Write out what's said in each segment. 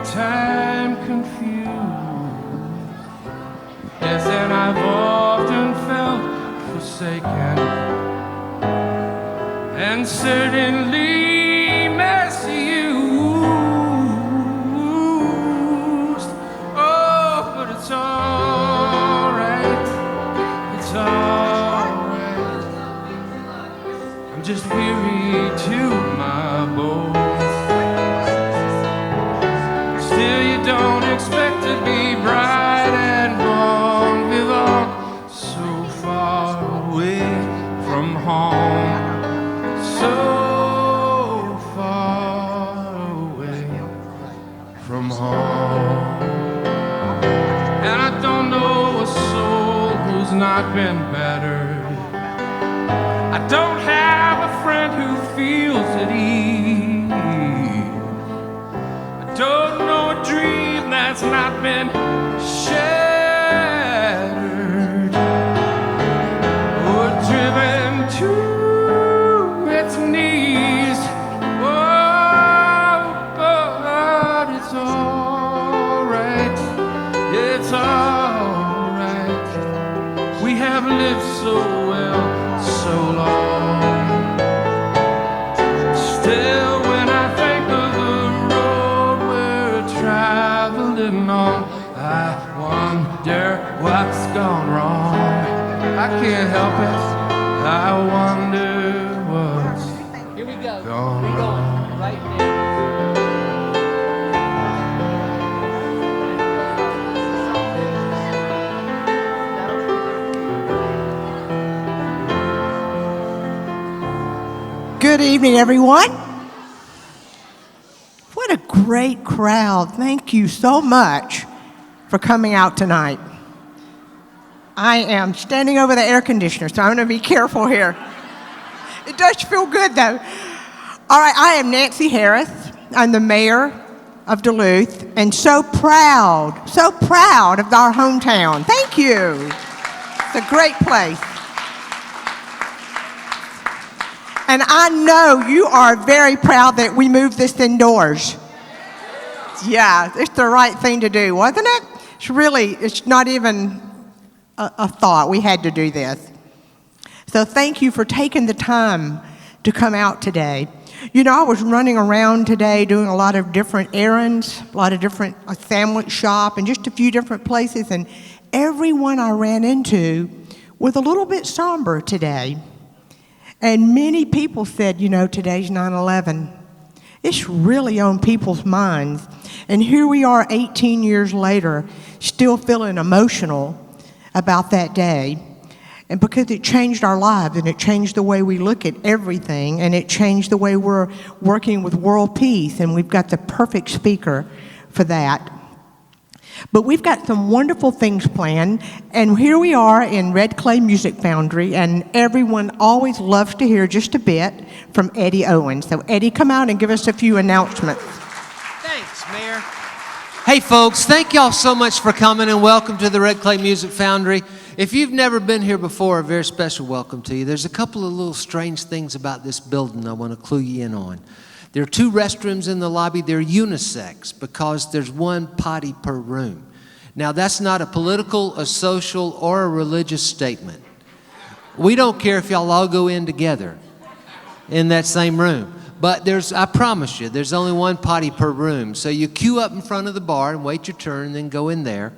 time confused. Yes, and I've often felt forsaken, and certainly misused. Oh, but it's all right. It's all right. I'm just weary to my bones. Still, you don't expect to be bright and born with all so far away from home. So far away from home. And I don't know a soul who's not been battered. I don't have a friend who feels at ease. I don't know a dream that's not been shattered or driven to its knees. Oh, but it's all right. It's all right. We have lived so well, so long. Still, when I think of the road we're traveling on, I wonder what's gone wrong. I can't help it. I wonder what's Here we go. gone We're wrong. going right now. Good evening, everyone. What a great crowd. Thank you so much for coming out tonight. I am standing over the air conditioner, so I'm going to be careful here. It does feel good, though. All right, I am Nancy Harris. I'm the mayor of Duluth, and so proud of our hometown. Thank you. It's a great place. And I know you are very proud that we moved this indoors. Yeah, it's the right thing to do, wasn't it? It's not even a thought. We had to do this. So thank you for taking the time to come out today. You know, I was running around today doing a lot of different errands, a lot of different sandwich shop and just a few different places, and everyone I ran into was a little bit somber today. And many people said, you know, today's 9/11. It's really on people's minds. And here we are 18 years later, still feeling emotional about that day. And because it changed our lives, and it changed the way we look at everything, and it changed the way we're working with world peace, and we've got the perfect speaker for that. But we've got some wonderful things planned, and here we are in Red Clay Music Foundry, and everyone always loves to hear just a bit from Eddie Owen. So Eddie, come out and give us a few announcements. Thanks, Mayor. Hey, folks, thank y'all so much for coming, and welcome to the Red Clay Music Foundry. If you've never been here before, a very special welcome to you. There's a couple of little strange things about this building I want to clue you in on. There are 2 restrooms in the lobby. They're unisex because there's 1 potty per room. Now, that's not a political, a social, or a religious statement. We don't care if y'all all go in together in that same room. But I promise you, there's only 1 potty per room. So you queue up in front of the bar and wait your turn and then go in there.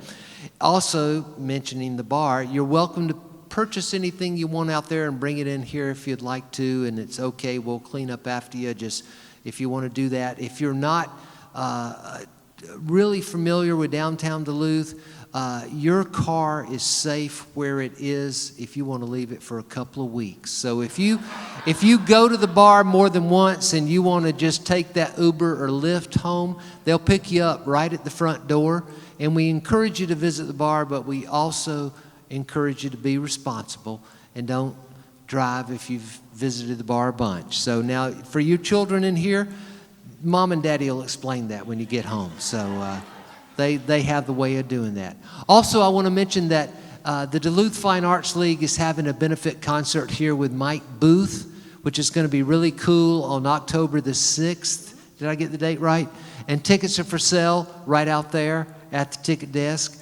Also, mentioning the bar, you're welcome to purchase anything you want out there and bring it in here if you'd like to, and it's okay. We'll clean up after you, just if you want to do that. If you're not really familiar with downtown Duluth, your car is safe where it is if you want to leave it for a couple of weeks. So if you go to the bar more than once and you want to just take that Uber or Lyft home, they'll pick you up right at the front door. And we encourage you to visit the bar, but we also encourage you to be responsible and don't drive if you've visited the bar a bunch. So now for you children in here, Mom and Daddy will explain that when you get home. So they have the way of doing that. Also, I want to mention that the Duluth Fine Arts League is having a benefit concert here with Mike Booth, which is going to be really cool on October the 6th. Did I get the date right? And tickets are for sale right out there at the ticket desk.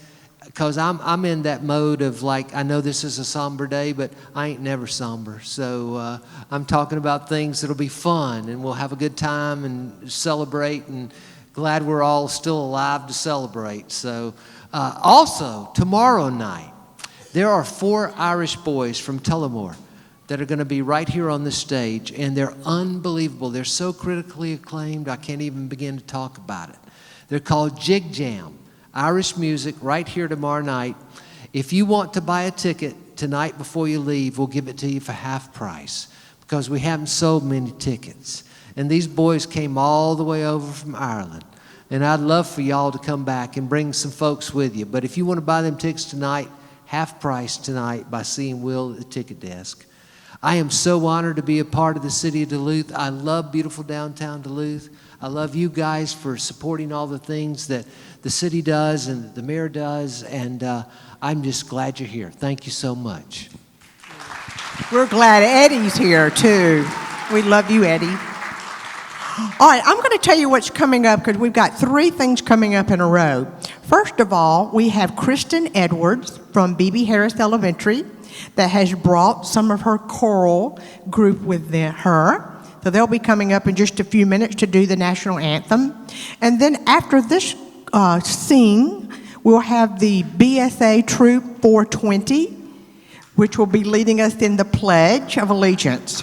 Because I'm in that mode of like, I know this is a somber day, but I ain't never somber. So I'm talking about things that'll be fun, and we'll have a good time and celebrate, and glad we're all still alive to celebrate. So also, tomorrow night, there are 4 Irish boys from Tullamore that are going to be right here on the stage, and they're unbelievable. They're so critically acclaimed, I can't even begin to talk about it. They're called Jig Jam. Irish music right here tomorrow night. If you want to buy a ticket tonight before you leave, we'll give it to you for half price because we haven't sold many tickets. And these boys came all the way over from Ireland. And I'd love for y'all to come back and bring some folks with you. But if you want to buy them tickets tonight, half price tonight by seeing Will at the ticket desk. I am so honored to be a part of the city of Duluth. I love beautiful downtown Duluth. I love you guys for supporting all the things that the city does and the mayor does, and I'm just glad you're here. Thank you so much. We're glad Eddie's here, too. We love you, Eddie. All right, I'm going to tell you what's coming up because we've got 3 things coming up in a row. First of all, we have Kristen Edwards from Beebe Harris Elementary that has brought some of her choral group with her. So they'll be coming up in just a few minutes to do the national anthem. And then after this sing, we'll have the BSA Troop 420, which will be leading us in the Pledge of Allegiance.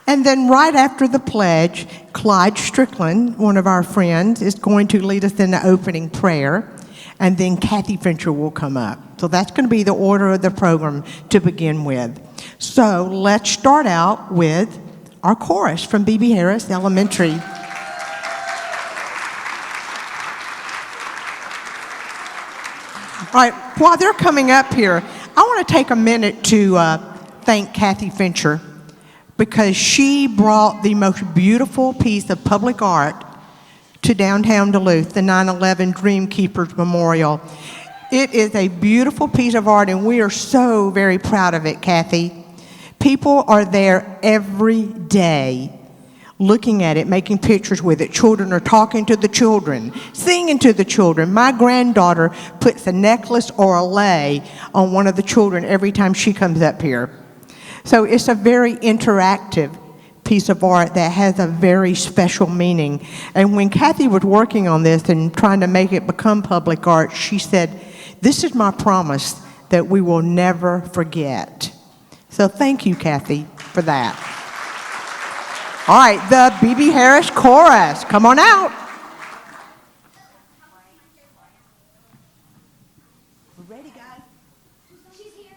And then right after the pledge, Clyde Strickland, one of our friends, is going to lead us in the opening prayer. And then Kathy Fincher will come up. So that's going to be the order of the program to begin with. So let's start out with our chorus from Beebe Harris Elementary. All right, while they're coming up here, I want to take a minute to thank Kathy Fincher because she brought the most beautiful piece of public art to downtown Duluth, the 9/11 Dream Keepers Memorial. It is a beautiful piece of art, and we are so very proud of it, Kathy. People are there every day looking at it, making pictures with it. Children are talking to the children, singing to the children. My granddaughter puts a necklace or a lei on one of the children every time she comes up here. So it's a very interactive piece of art that has a very special meaning. And when Kathy was working on this and trying to make it become public art, she said, "This is my promise that we will never forget." So thank you, Kathy, for that. All right, the Beebe Harris Chorus. Come on out. We're ready, guys. She's here.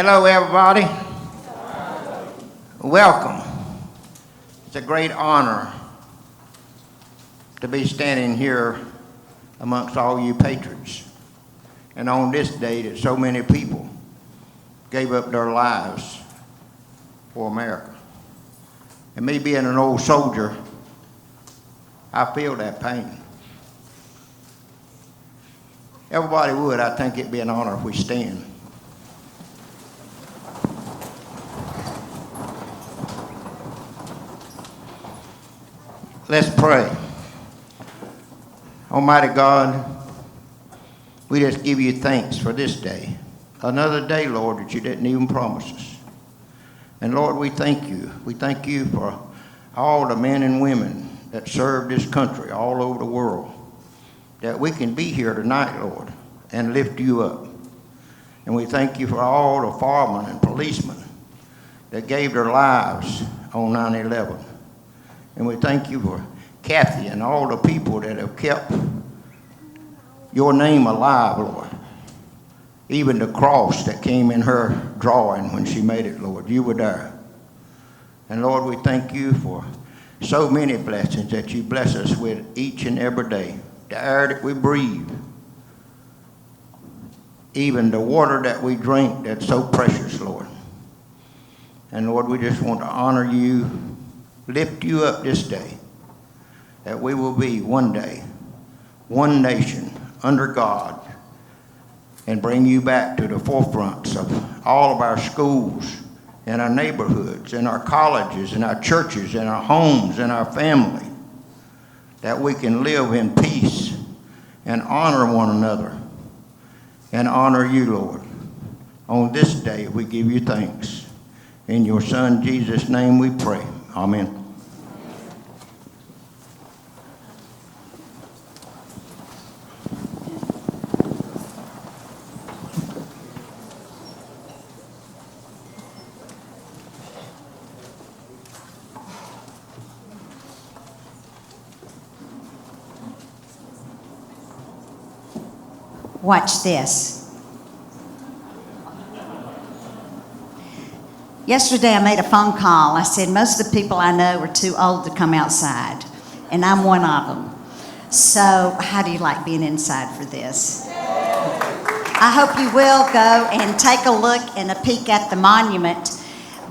Hello, everybody. Welcome. It's a great honor to be standing here amongst all you patriots. And on this day that so many people gave up their lives for America. And me being an old soldier, I feel that pain. Everybody would, I think it'd be an honor if we stand. Let's pray. Almighty God, we just give you thanks for this day. Another day, Lord, that you didn't even promise us. And Lord, we thank you. We thank you for all the men and women that serve this country all over the world, that we can be here tonight, Lord, and lift you up. And we thank you for all the firemen and policemen that gave their lives on 9/11. And we thank you for Kathy and all the people that have kept your name alive, Lord. Even the cross that came in her drawing when she made it, Lord, you were there. And Lord, we thank you for so many blessings that you bless us with each and every day. The air that we breathe, even the water that we drink that's so precious, Lord. And Lord, we just want to honor you, lift you up this day, that we will be one day, one nation under God, and bring you back to the forefronts of all of our schools and our neighborhoods and our colleges and our churches and our homes and our family, that we can live in peace and honor one another and honor you, Lord. On this day, we give you thanks. In your Son, Jesus' name, we pray. Amen. Watch this. Yesterday I made a phone call. I said most of the people I know are too old to come outside, and I'm one of them. So how do you like being inside for this? I hope you will go and take a look and a peek at the monument.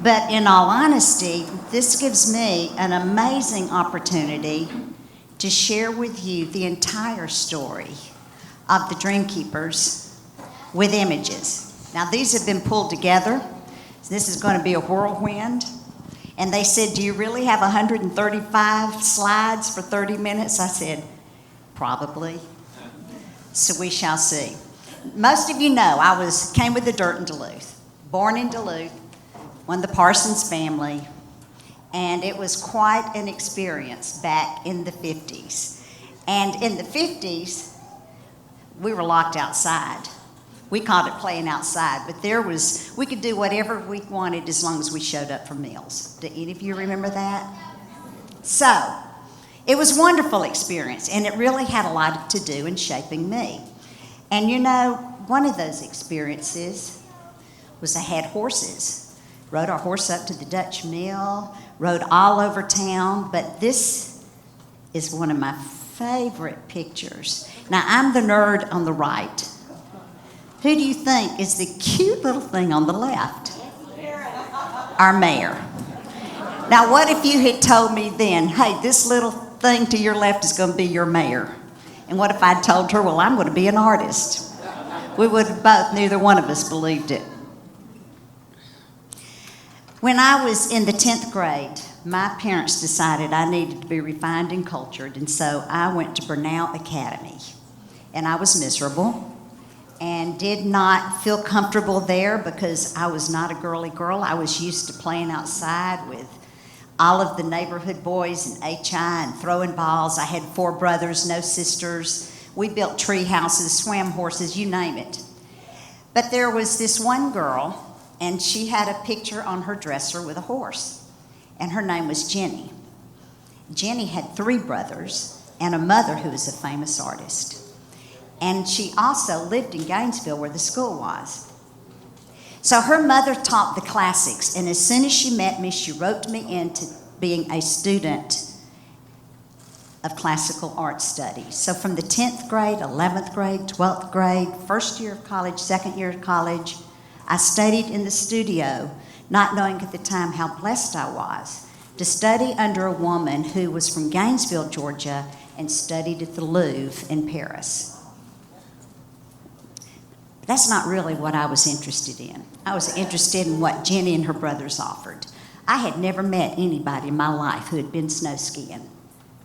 But in all honesty, this gives me an amazing opportunity to share with you the entire story of the Dreamkeepers with images. Now these have been pulled together. This is going to be a whirlwind. And they said, do you really have 135 slides for 30 minutes? I said, probably. So we shall see. Most of you know I came with the dirt in Duluth, born in Duluth, one of the Parsons family, and it was quite an experience back in the 50s. And in the 50s, we were locked outside. We called it playing outside, but we could do whatever we wanted as long as we showed up for meals. Do any of you remember that? So, it was a wonderful experience, and it really had a lot to do in shaping me. And you know, one of those experiences was I had horses. Rode our horse up to the Dutch Mill, rode all over town, but this is one of my favorite pictures. Now, I'm the nerd on the right. Who do you think is the cute little thing on the left? Our mayor. Now, what if you had told me then, hey, this little thing to your left is going to be your mayor? And what if I'd told her, well, I'm going to be an artist? We would have both, neither one of us believed it. When I was in the 10th grade, my parents decided I needed to be refined and cultured, and so I went to Burnell Academy. And I was miserable and did not feel comfortable there because I was not a girly girl. I was used to playing outside with all of the neighborhood boys and HI and throwing balls. I had 4 brothers, no sisters. We built tree houses, swam horses, you name it. But there was this one girl, and she had a picture on her dresser with a horse, and her name was Jenny. Jenny had 3 brothers and a mother who was a famous artist. And she also lived in Gainesville where the school was. So her mother taught the classics, and as soon as she met me, she roped me into being a student of classical art studies. So from the 10th grade, 11th grade, 12th grade, first year of college, second year of college, I studied in the studio, not knowing at the time how blessed I was to study under a woman who was from Gainesville, Georgia, and studied at the Louvre in Paris. That's not really what I was interested in. I was interested in what Jenny and her brothers offered. I had never met anybody in my life who had been snow skiing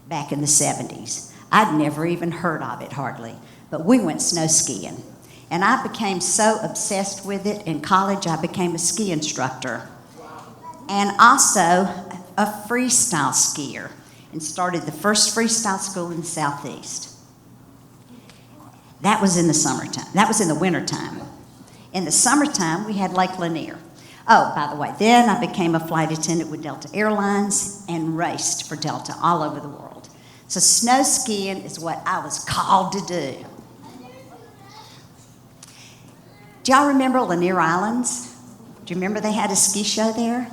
back in the 70s. I'd never even heard of it hardly, but we went snow skiing. And I became so obsessed with it. In college, I became a ski instructor and also a freestyle skier and started the first freestyle school in the Southeast. That was in the summertime. That was in the wintertime. In the summertime, we had Lake Lanier. Oh, by the way, then I became a flight attendant with Delta Airlines and raced for Delta all over the world. So snow skiing is what I was called to do. Do y'all remember Lanier Islands? Do you remember they had a ski show there?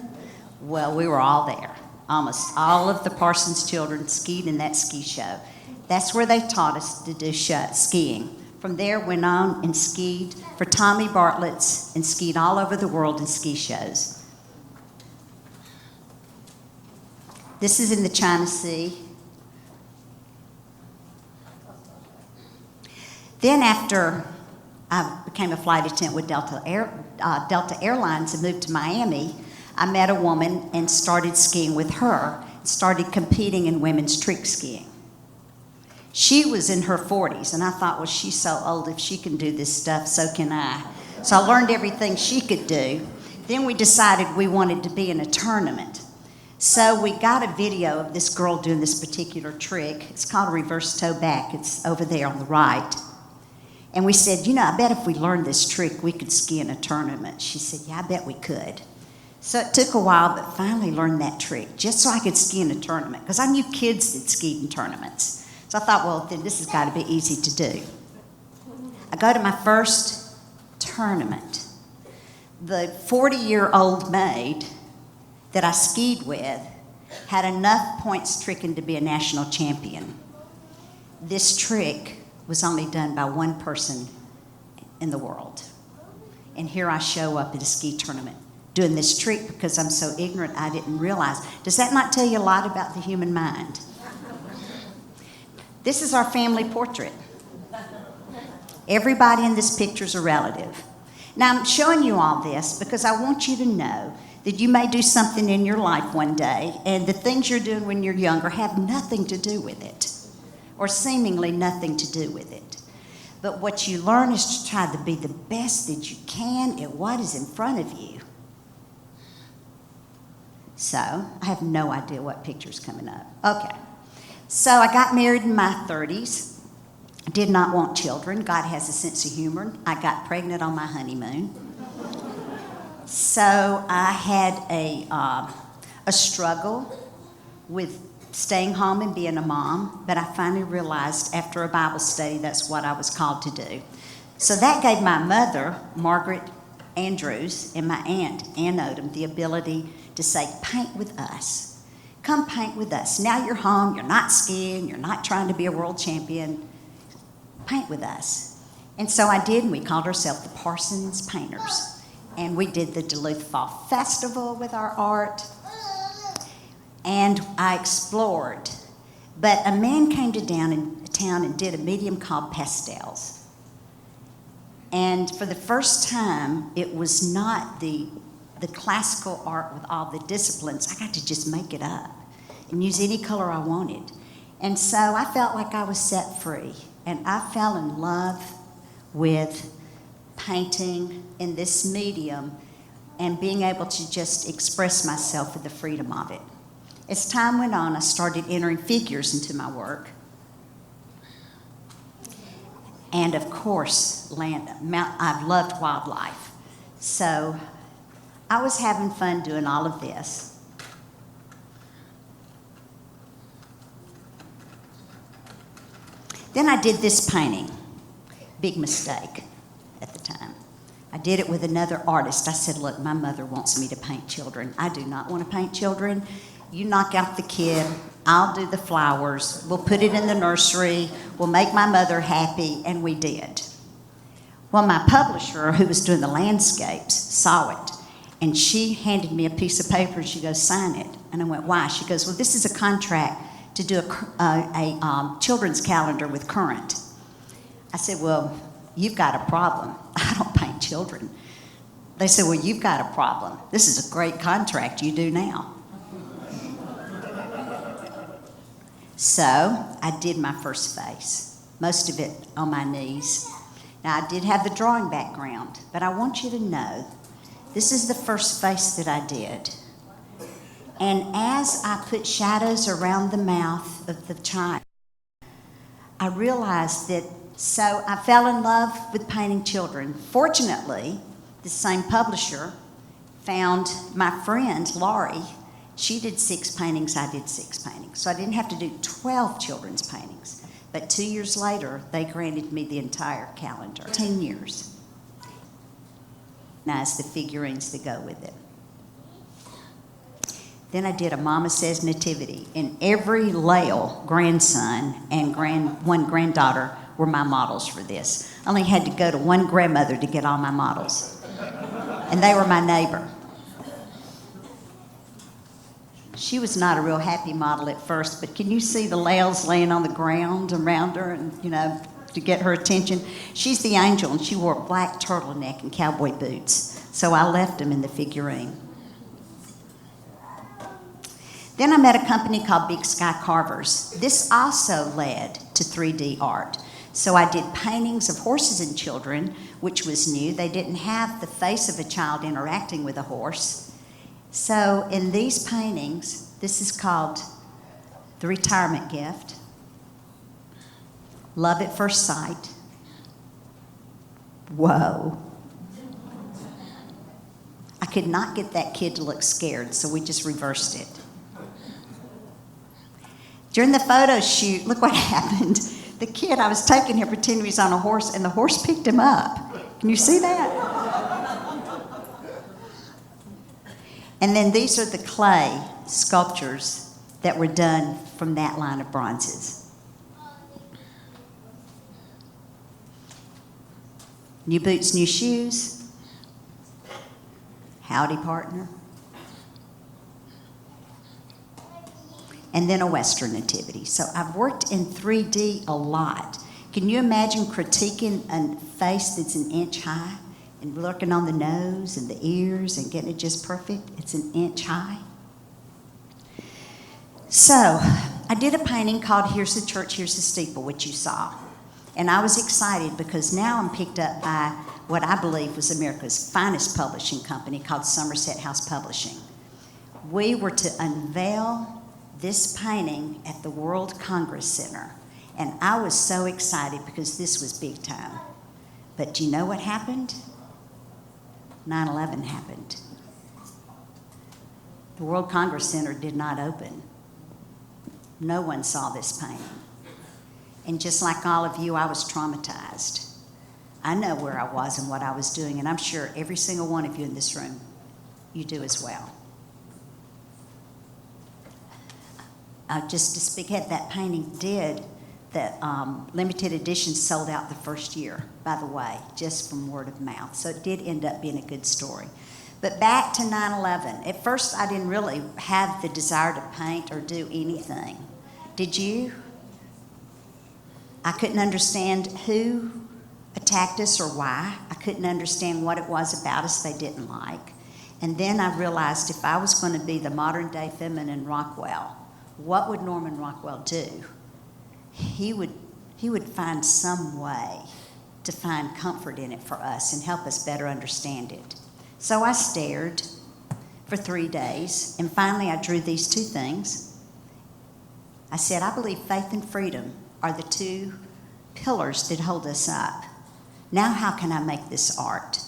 Well, we were all there. Almost all of the Parsons children skied in that ski show. That's where they taught us to do skiing. From there, went on and skied for Tommy Bartlett's and skied all over the world in ski shows. This is in the China Sea. Then after I became a flight attendant with Delta Airlines and moved to Miami, I met a woman and started skiing with her, started competing in women's trick skiing. She was in her 40s, and I thought, well, she's so old, if she can do this stuff, so can I. So I learned everything she could do. Then we decided we wanted to be in a tournament. So we got a video of this girl doing this particular trick. It's called a reverse toe back. It's over there on the right. And we said, I bet if we learned this trick, we could ski in a tournament. She said, yeah, I bet we could. So it took a while, but finally learned that trick, just so I could ski in a tournament, because I knew kids that skied in tournaments. So I thought, well, then this has got to be easy to do. I go to my first tournament. The 40-year-old maid that I skied with had enough points tricking to be a national champion. This trick was only done by one person in the world. And here I show up at a ski tournament doing this trick because I'm so ignorant I didn't realize. Does that not tell you a lot about the human mind? This is our family portrait. Everybody in this picture is a relative. Now, I'm showing you all this because I want you to know that you may do something in your life one day, and the things you're doing when you're younger have nothing to do with it, or seemingly nothing to do with it. But what you learn is to try to be the best that you can at what is in front of you. So, I have no idea what picture's coming up. Okay. So, I got married in my 30s. I did not want children. God has a sense of humor. I got pregnant on my honeymoon. So, I had a struggle with staying home and being a mom, but I finally realized after a Bible study that's what I was called to do. So that gave my mother, Margaret Andrews, and my aunt, Ann Odom, the ability to say, paint with us. Come paint with us. Now you're home, you're not skiing, you're not trying to be a world champion. Paint with us. And so I did, and we called ourselves the Parsons Painters. And we did the Duluth Fall Festival with our art. And I explored. But a man came to town and did a medium called pastels. And for the first time, it was not the classical art with all the disciplines. I got to just make it up and use any color I wanted. And so I felt like I was set free. And I fell in love with painting in this medium and being able to just express myself with the freedom of it. As time went on, I started entering figures into my work. And of course, I've loved wildlife. So I was having fun doing all of this. Then I did this painting. Big mistake at the time. I did it with another artist. I said, look, my mother wants me to paint children. I do not want to paint children. You knock out the kid. I'll do the flowers. We'll put it in the nursery. We'll make my mother happy. And we did. Well, my publisher, who was doing the landscapes, saw it. And she handed me a piece of paper. She goes, sign it. And I went, why? She goes, well, this is a contract to do a children's calendar with Current. I said, well, you've got a problem. I don't paint children. They said, well, you've got a problem. This is a great contract you do now. So I did my first face, most of it on my knees. Now, I did have the drawing background, but I want you to know this is the first face that I did. And as I put shadows around the mouth of the child, I realized that, so I fell in love with painting children. Fortunately, the same publisher found my friend, Laurie. She did 6 paintings, I did 6 paintings. So I didn't have to do 12 children's paintings. But 2 years later, they granted me the entire calendar. 10 years. Now it's the figurines that go with it. Then I did a Mama Says Nativity, and every Lael grandson and one granddaughter were my models for this. I only had to go to one grandmother to get all my models. And they were my neighbor. She was not a real happy model at first, but can you see the Laels laying on the ground around her and, to get her attention? She's the angel, and she wore a black turtleneck and cowboy boots. So I left them in the figurine. Then I met a company called Big Sky Carvers. This also led to 3D art. So I did paintings of horses and children, which was new. They didn't have the face of a child interacting with a horse. So in these paintings, this is called The Retirement Gift, Love at First Sight. Whoa. I could not get that kid to look scared, so we just reversed it. During the photo shoot, look what happened. The kid I was taking here pretending he was on a horse, and the horse picked him up. Can you see that? And then these are the clay sculptures that were done from that line of bronzes. New boots, new shoes. Howdy, partner. And then a Western nativity. So I've worked in 3D a lot. Can you imagine critiquing a face that's an inch high and working on the nose and the ears and getting it just perfect? It's an inch high. So I did a painting called Here's the Church, Here's the Steeple, which you saw. And I was excited because now I'm picked up by what I believe was America's finest publishing company called Somerset House Publishing. We were to unveil this painting at the World Congress Center. And I was so excited because this was big time. But do you know what happened? 9/11 happened. The World Congress Center did not open. No one saw this painting. And just like all of you, I was traumatized. I know where I was and what I was doing, and I'm sure every single one of you in this room, you do as well. Just to speak ahead, that painting did, that limited edition sold out the first year, by the way, just from word of mouth. So it did end up being a good story. But back to 9/11. At first, I didn't really have the desire to paint or do anything. Did you? I couldn't understand who attacked us or why. I couldn't understand what it was about us they didn't like. And then I realized if I was going to be the modern-day feminine Rockwell, what would Norman Rockwell do? He would find some way to find comfort in it for us and help us better understand it. So I stared for 3 days, and finally I drew these 2 things. I said, I believe faith and freedom are the 2 pillars that hold us up. Now how can I make this art?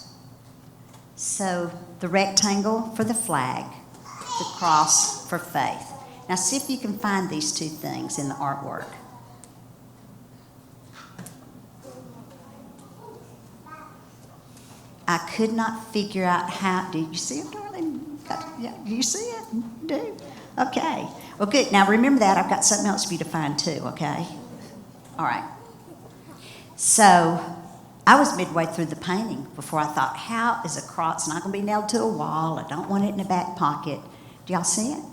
So the rectangle for the flag, the cross for faith. Now see if you can find these 2 things in the artwork. I could not figure out how. Do you see it, darling? Yeah, do you see it? Do? Okay. Well, good. Now remember that. I've got something else for you to find too, okay? All right. So I was midway through the painting before I thought, how is a cross not going to be nailed to a wall? I don't want it in the back pocket. Do y'all see it?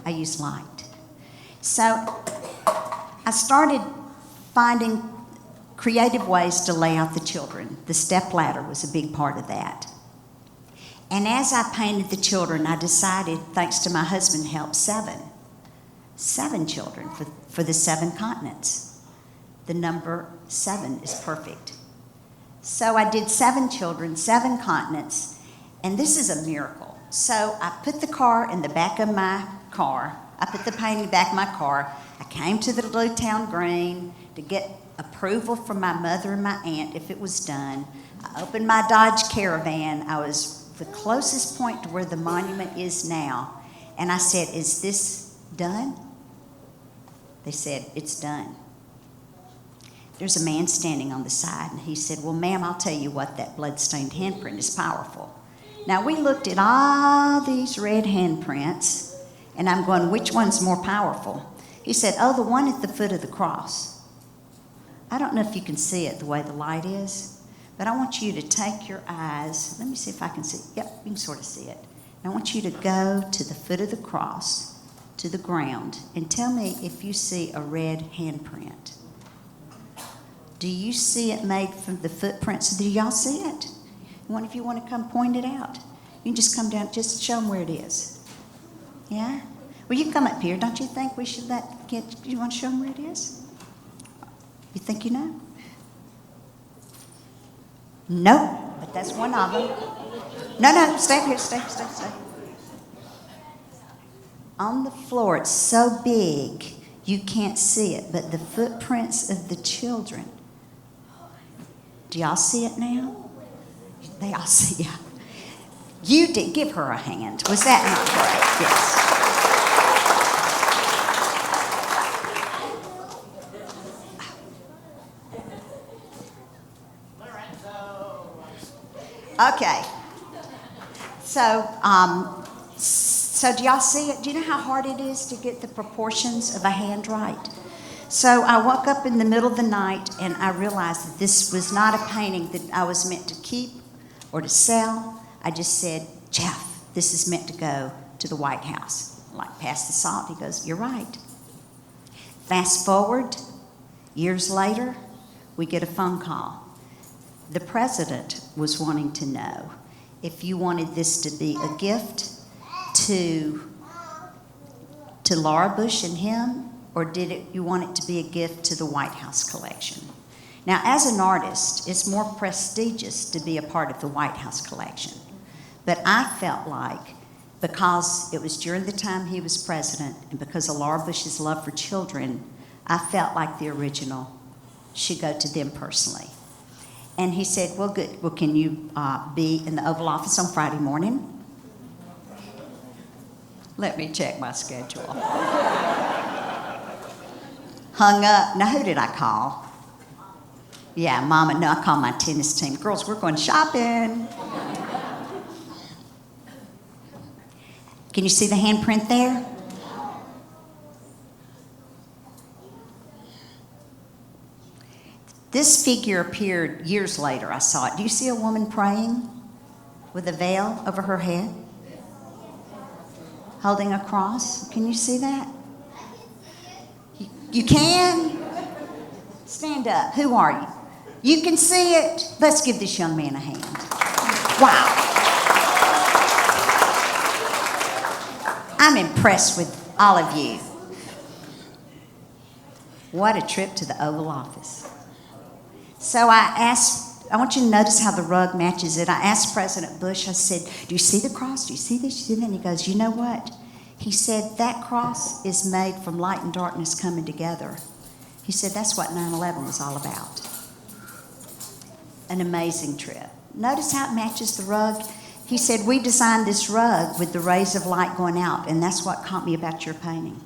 I use light. So I started finding creative ways to lay out the children. The step ladder was a big part of that. And as I painted the children, I decided, thanks to my husband, help seven children for the 7 continents. The number 7 is perfect. So I did 7 children, 7 continents, and this is a miracle. So I put the car in the back of my car. I put the painting in the back of my car. I came to the Duluth Town Green to get approval from my mother and my aunt if it was done. I opened my Dodge Caravan. I was the closest point to where the monument is now. And I said, is this done? They said, it's done. There's a man standing on the side, and he said, well, ma'am, I'll tell you what, that blood-stained handprint is powerful. Now, we looked at all these red handprints, and I'm going, which one's more powerful? He said, oh, the one at the foot of the cross. I don't know if you can see it the way the light is, but I want you to take your eyes. Let me see if I can see. Yep, you can sort of see it. I want you to go to the foot of the cross, to the ground, and tell me if you see a red handprint. Do you see it made from the footprints? Do y'all see it? One of you want to come point it out? You can just come down, just show them where it is. Yeah? Well, you can come up here. Don't you think we should you want to show them where it is? You think you know? No, but that's one of them. No, stay up here, stay. On the floor, it's so big, you can't see it, but the footprints of the children. Do y'all see it now? They all see it. You did. Give her a hand. Was that not great? Yes. Okay. So do y'all see it? Do you know how hard it is to get the proportions of a hand right? So I woke up in the middle of the night and I realized that this was not a painting that I was meant to keep or to sell. I just said, Jeff, this is meant to go to the White House. Like, pass the salt. He goes, you're right. Fast forward, years later, we get a phone call. The president was wanting to know if you wanted this to be a gift to Laura Bush and him, or you want it to be a gift to the White House collection? Now, as an artist, it's more prestigious to be a part of the White House collection. But I felt like, because it was during the time he was president, and because of Laura Bush's love for children, I felt like the original should go to them personally. And he said, well, good. Well, can you be in the Oval Office on Friday morning? Let me check my schedule. Hung up. Now, who did I call? Yeah, Mama. No, I called my tennis team. Girls, we're going shopping. Can you see the handprint there? This figure appeared years later. I saw it. Do you see a woman praying with a veil over her head? Holding a cross? Can you see that? You can? Stand up. Who are you? You can see it. Let's give this young man a hand. Wow. I'm impressed with all of you. What a trip to the Oval Office. So I want you to notice how the rug matches it. I asked President Bush, I said, do you see the cross? Do you see this? Do you see that? And he goes, you know what? He said, that cross is made from light and darkness coming together. He said, that's what 9/11 was all about. An amazing trip. Notice how it matches the rug. He said, we designed this rug with the rays of light going out, and that's what caught me about your painting.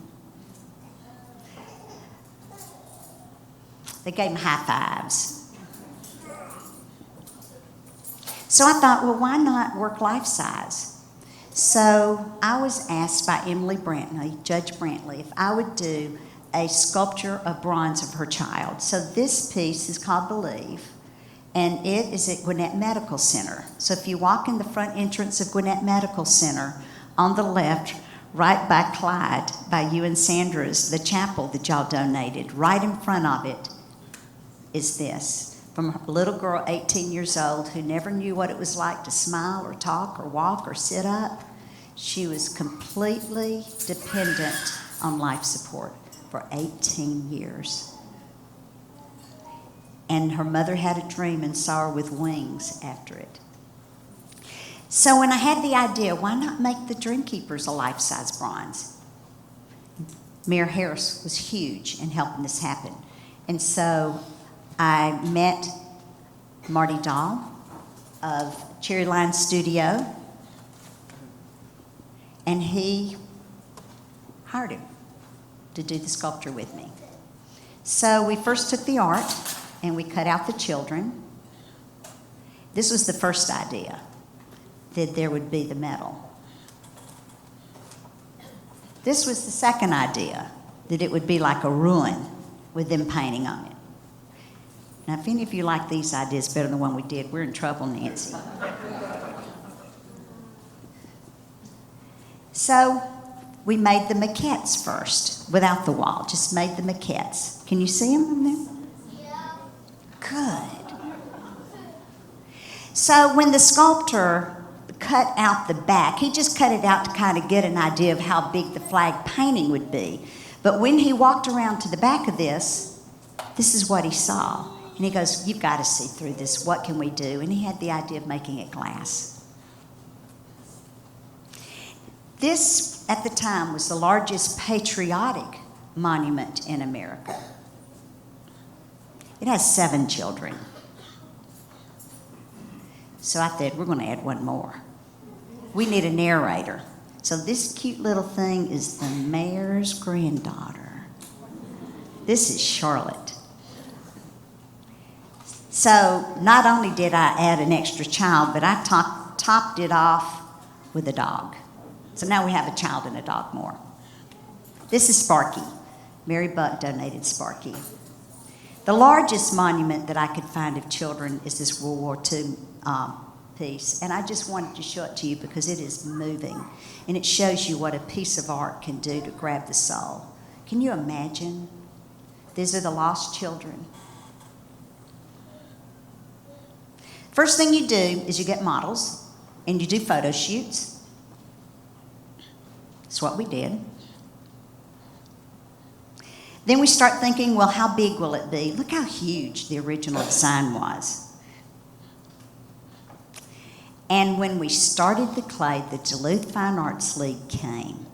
They gave him high fives. So I thought, well, why not work life size? So I was asked by Emily Brantley, Judge Brantley, if I would do a sculpture of bronze of her child. So this piece is called Believe, and it is at Gwinnett Medical Center. So if you walk in the front entrance of Gwinnett Medical Center, on the left, right by Clyde, by you and Sandra's, the chapel that y'all donated, right in front of it is this. From a little girl, 18 years old, who never knew what it was like to smile or talk or walk or sit up. She was completely dependent on life support for 18 years. And her mother had a dream and saw her with wings after it. So when I had the idea, why not make the Dream Keepers a life-size bronze? Mayor Harris was huge in helping this happen. And so I met Marty Dahl of Cherry Line Studio, and he hired him to do the sculpture with me. So we first took the art and we cut out the children. This was the first idea, that there would be the metal. This was the second idea, that it would be like a ruin with them painting on it. Now, if any of you like these ideas better than the one we did, we're in trouble, Nancy. So we made the maquettes first, without the wall, just made the maquettes. Can you see them in there? Yeah. Good. So when the sculptor cut out the back, he just cut it out to kind of get an idea of how big the flag painting would be. But when he walked around to the back of this is what he saw. And he goes, you've got to see through this. What can we do? And he had the idea of making it glass. This, at the time, was the largest patriotic monument in America. It has 7 children. So I said, we're going to add one more. We need a narrator. So this cute little thing is the mayor's granddaughter. This is Charlotte. So not only did I add an extra child, but I topped it off with a dog. So now we have a child and a dog more. This is Sparky. Mary Buck donated Sparky. The largest monument that I could find of children is this World War II piece. And I just wanted to show it to you because it is moving. And it shows you what a piece of art can do to grab the soul. Can you imagine? These are the lost children. First thing you do is you get models and you do photo shoots. That's what we did. Then we start thinking, well, how big will it be? Look how huge the original design was. And when we started the clay, the Duluth Fine Arts League came,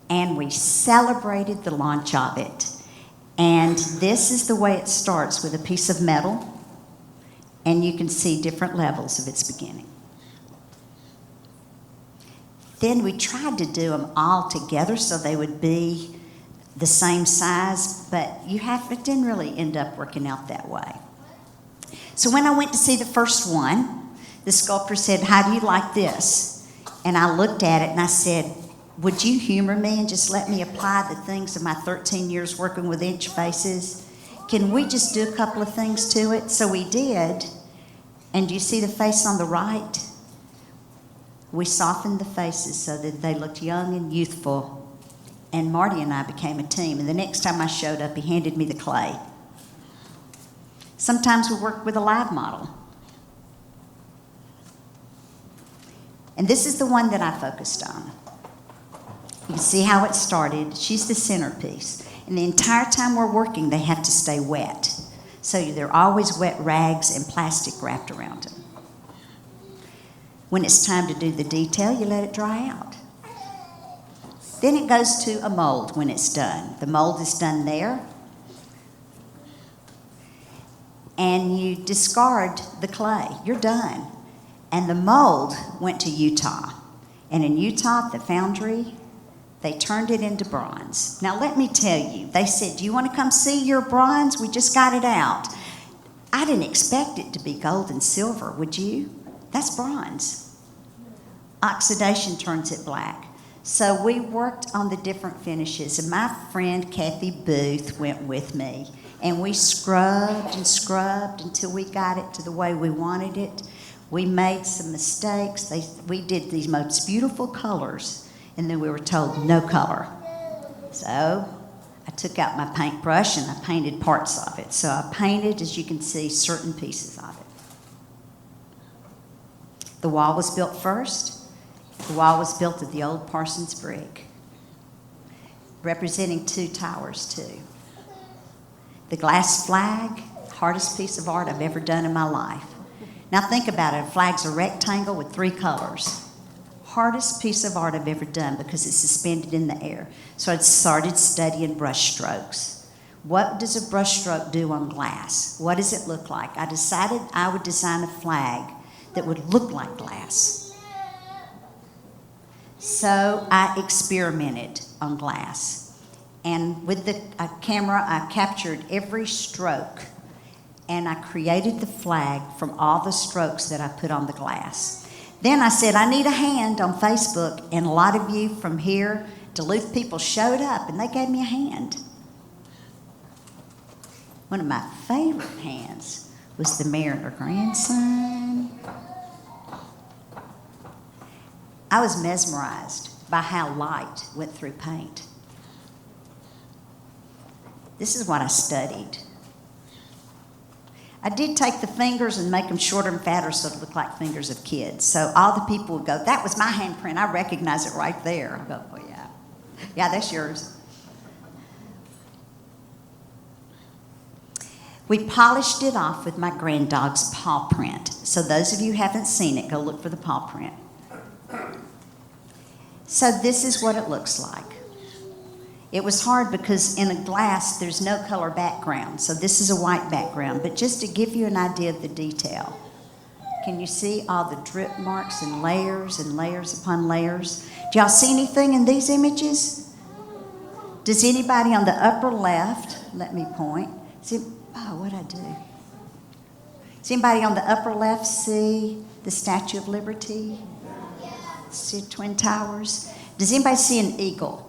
and we celebrated the launch of it. And this is the way it starts, with a piece of metal, and you can see different levels of its beginning. Then we tried to do them all together so they would be the same size, but it didn't really end up working out that way. So when I went to see the first one, the sculptor said, how do you like this? And I looked at it and I said, would you humor me and just let me apply the things of my 13 years working with inch faces? Can we just do a couple of things to it? So we did. And do you see the face on the right? We softened the faces so that they looked young and youthful. And Marty and I became a team. And the next time I showed up, he handed me the clay. Sometimes we worked with a live model. And this is the one that I focused on. You can see how it started. She's the centerpiece. And the entire time we're working, they have to stay wet. So they're always wet rags and plastic wrapped around them. When it's time to do the detail, you let it dry out. Then it goes to a mold when it's done. The mold is done there. And you discard the clay. You're done. And the mold went to Utah. And in Utah, the foundry, they turned it into bronze. Now, let me tell you, they said, do you want to come see your bronze? We just got it out. I didn't expect it to be gold and silver, would you? That's bronze. Oxidation turns it black. So we worked on the different finishes, and my friend Kathy Booth went with me, and we scrubbed and scrubbed until we got it to the way we wanted it. We made some mistakes. We did these most beautiful colors, and then we were told no color. So I took out my paintbrush and I painted parts of it. So I painted, as you can see, certain pieces of it. The wall was built first. The wall was built of the old Parsons brick, representing 2 towers too. The glass flag, hardest piece of art I've ever done in my life. Now think about it, a flag's a rectangle with 3 colors. Hardest piece of art I've ever done because it's suspended in the air. So I started studying brush strokes. What does a brush stroke do on glass? What does it look like? I decided I would design a flag that would look like glass. So I experimented on glass. And with the camera, I captured every stroke. And I created the flag from all the strokes that I put on the glass. Then I said, I need a hand on Facebook. And a lot of you from here, Duluth people, showed up and they gave me a hand. One of my favorite hands was the mayor and her grandson. I was mesmerized by how light went through paint. This is what I studied. I did take the fingers and make them shorter and fatter so it looked like fingers of kids. So all the people would go, that was my handprint. I recognize it right there. I go, oh yeah. Yeah, that's yours. We polished it off with my granddog's paw print. So those of you who haven't seen it, go look for the paw print. So this is what it looks like. It was hard because in a glass, there's no color background. So this is a white background. But just to give you an idea of the detail, can you see all the drip marks and layers upon layers? Do y'all see anything in these images? Does anybody on the upper left, let me point, what'd I do? Does anybody on the upper left see the Statue of Liberty? See Twin Towers? Does anybody see an eagle?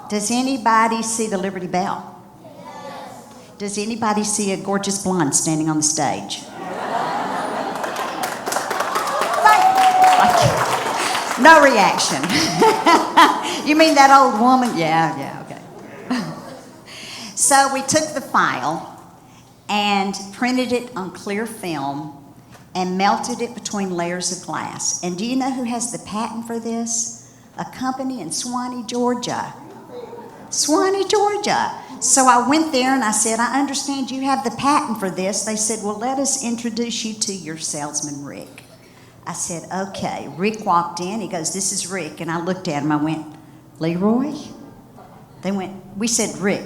Does anybody see the Liberty Bell? Does anybody see a gorgeous blonde standing on the stage? No reaction. You mean that old woman? Yeah, okay. So we took the file and printed it on clear film and melted it between layers of glass. And do you know who has the patent for this? A company in Swanee, Georgia. Swanee, Georgia. So I went there and I said, I understand you have the patent for this. They said, well, let us introduce you to your salesman, Rick. I said, okay. Rick walked in. He goes, this is Rick. And I looked at him. I went, Leroy? We said, Rick.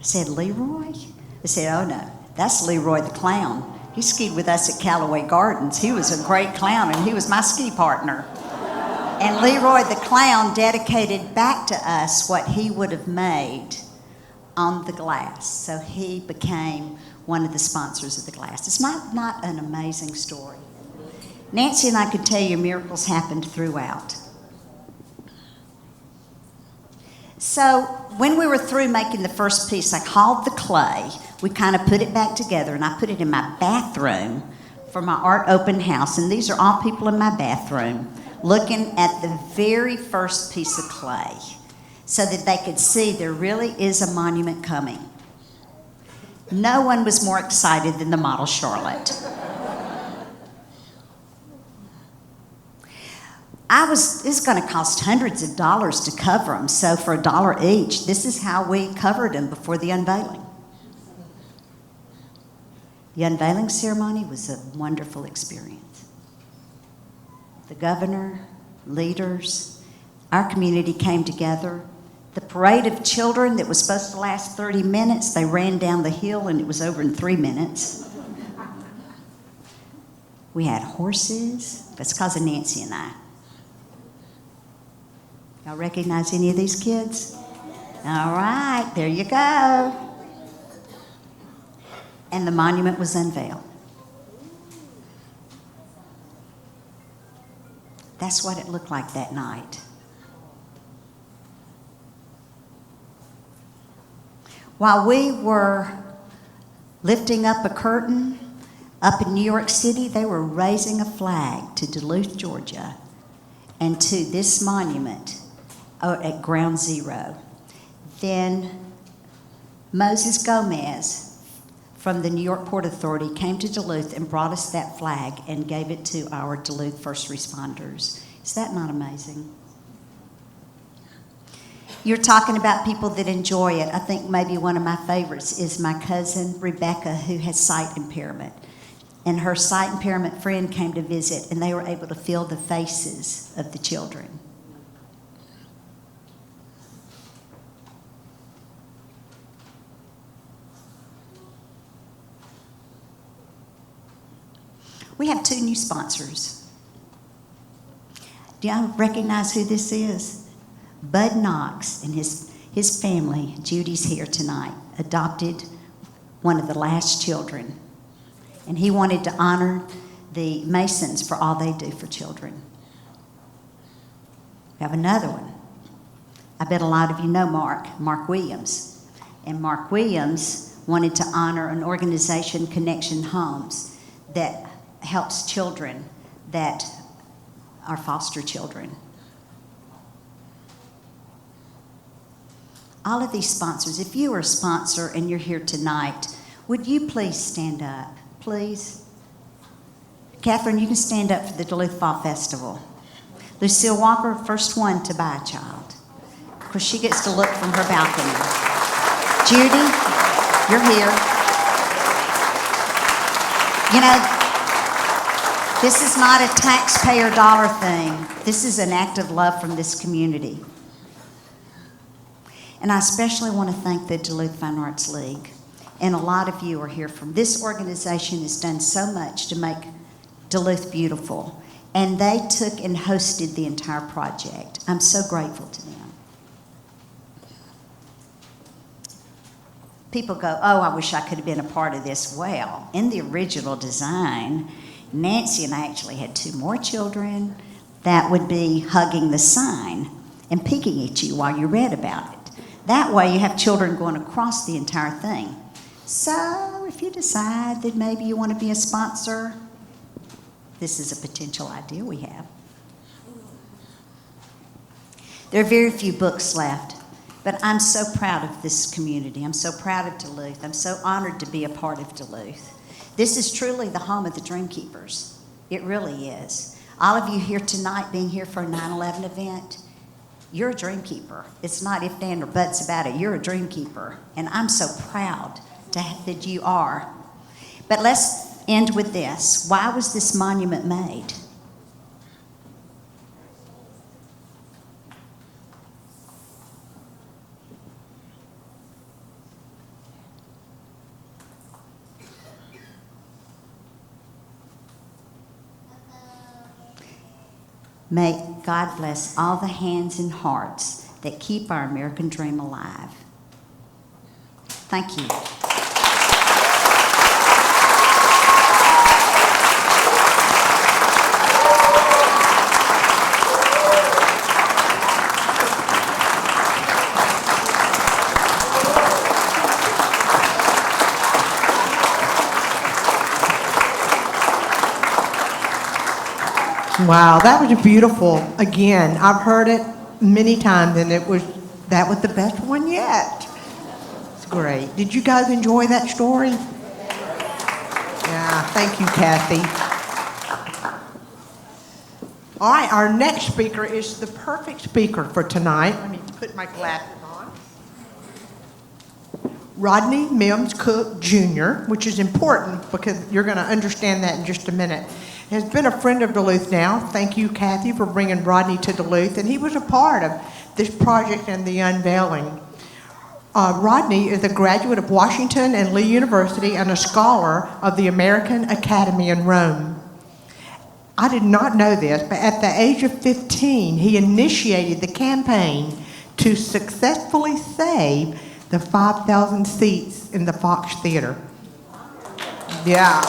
I said, Leroy? They said, oh, no. That's Leroy the clown. He skied with us at Callaway Gardens. He was a great clown, and he was my ski partner. And Leroy the clown dedicated back to us what he would have made on the glass. So he became one of the sponsors of the glass. It's not an amazing story. Nancy and I could tell you miracles happened throughout. So when we were through making the first piece, I called the clay. We kind of put it back together, and I put it in my bathroom for my art open house. And these are all people in my bathroom looking at the very first piece of clay so that they could see there really is a monument coming. No one was more excited than the model Charlotte. It's going to cost hundreds of dollars to cover them, so for $1 each, this is how we covered them before the unveiling. The unveiling ceremony was a wonderful experience. The governor, leaders, our community came together. The parade of children that was supposed to last 30 minutes, they ran down the hill and it was over in 3 minutes. We had horses. That's because of Nancy and I. Y'all recognize any of these kids? All right, there you go. And the monument was unveiled. That's what it looked like that night. While we were lifting up a curtain up in New York City, they were raising a flag to Duluth, Georgia, and to this monument at Ground Zero. Then Moses Gomez from the New York Port Authority came to Duluth and brought us that flag and gave it to our Duluth first responders. Is that not amazing? You're talking about people that enjoy it. I think maybe one of my favorites is my cousin Rebecca, who has sight impairment. And her sight impairment friend came to visit, and they were able to feel the faces of the children. We have 2 new sponsors. Do y'all recognize who this is? Bud Knox and his family, Judy's here tonight, adopted one of the last children. And he wanted to honor the Masons for all they do for children. We have another one. I bet a lot of you know Mark Williams. And Mark Williams wanted to honor an organization, Connection Homes, that helps children that are foster children. All of these sponsors, if you are a sponsor and you're here tonight, would you please stand up, please? Catherine, you can stand up for the Duluth Fall Festival. Lucille Walker, first one to buy a child, because she gets to look from her balcony. Judy, you're here. You know, this is not a taxpayer dollar thing. This is an act of love from this community. And I especially want to thank the Duluth Fine Arts League. And a lot of you are here from this organization has done so much to make Duluth beautiful. And they took and hosted the entire project. I'm so grateful to them. People go, oh, I wish I could have been a part of this. Well, in the original design, Nancy and I actually had 2 more children that would be hugging the sign and peeking at you while you read about it. That way you have children going across the entire thing. So if you decide that maybe you want to be a sponsor, this is a potential idea we have. There are very few books left, but I'm so proud of this community. I'm so proud of Duluth. I'm so honored to be a part of Duluth. This is truly the home of the Dream Keepers. It really is. All of you here tonight being here for a 9/11 event, you're a dream keeper. It's not if, dan, or buts about it. You're a dream keeper. And I'm so proud that you are. But let's end with this. Why was this monument made? May God bless all the hands and hearts that keep our American dream alive. Thank you. Wow, that was beautiful. Again, I've heard it many times, and that was the best one yet. It's great. Did you guys enjoy that story? Yeah, thank you, Kathy. All right, our next speaker is the perfect speaker for tonight. Let me put my glasses on. Rodney Mims Cook Jr., which is important because you're going to understand that in just a minute, has been a friend of Duluth now. Thank you, Kathy, for bringing Rodney to Duluth. And he was a part of this project and the unveiling. Rodney is a graduate of Washington and Lee University and a scholar of the American Academy in Rome. I did not know this, but at the age of 15, he initiated the campaign to successfully save the 5,000 seats in the Fox Theater. Yeah.